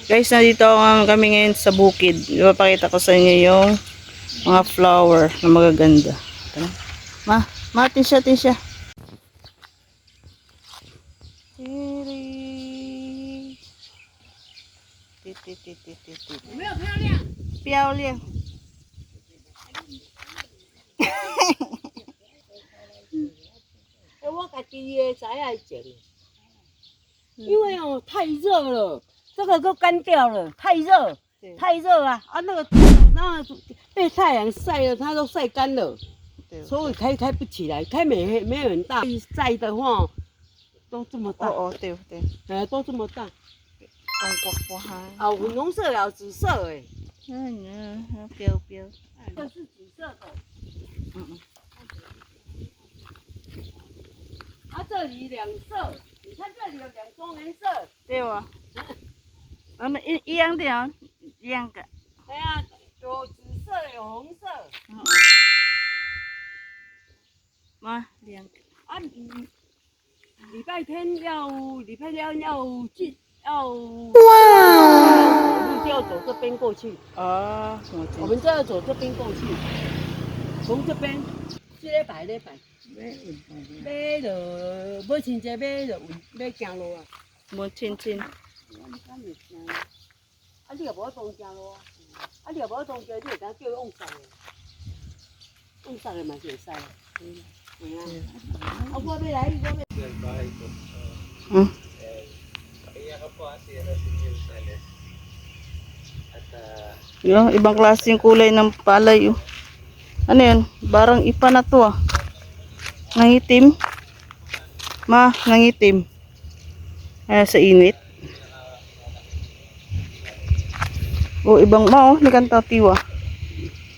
Guys, nandito kami ngayon sa bukid. Ipapakita ko sa inyo yung mga flower na magaganda. Ito na. Tinsya. Tinsya. Piao liang. 我自己也知爱种，因为哦太热了，这个都干掉了，太热啊！那个被太阳晒了，它都晒干了，所以开不起来，开没有很大，晒的话都这么大。对，都这么大。哦，粉红色了，紫色哎。标。这是紫色的。这里两色，你看这里有两种颜色。对哦。一样的哦，一样的。哎呀，有紫色，有红色。两个。礼拜天要就要走这边过去。我们就要走这边过去，从这边这礼拜。买就买亲戚买就要行路啊。摸亲。你又无当行路啊？你又无当行，你会当叫往上的，往上的嘛是会使。我要来，Yung ibang klaseng kulay ng palay. Ano yun? Barang ipa na to ah. Nangitim. Nangitim. Sa init. Ibang nikantaw tiwa.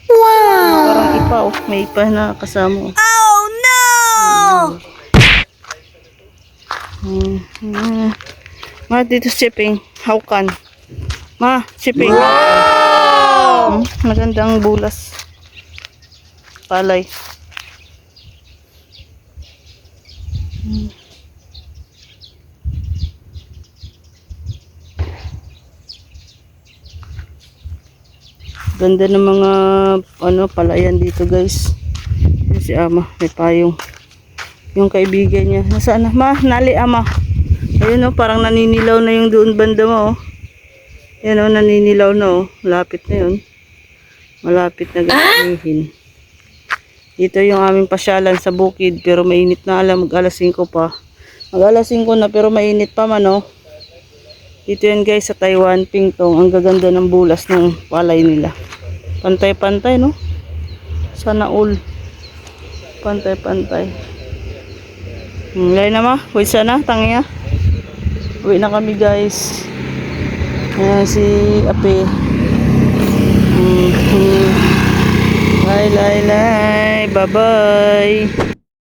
Wow! Parang ipa may ipa na kasama. Oh no! Dito shipping. How can? Shipping. Wow! Magandang bulas. Palay. Ganda ng mga palayan dito guys. Si ama may payong. Yung kaibigan niya nasaan na? Nali ama. Ayun parang naninilaw na yung doon banda mo. Yan naninilaw na malapit na yun. Malapit na gamihin. Dito yung aming pasyalan sa bukid pero mainit na mag alas 5 pa. Mag alas 5 na pero mainit pa man Dito yan guys sa Taiwan, Pingtong. Ang gaganda ng bulas ng palay nila. Pantay-pantay Sana all. Pantay-pantay. Lain na Uwi sana, tangiya. Uwi na kami guys. Ayan si Ape. Bye. Bye-bye.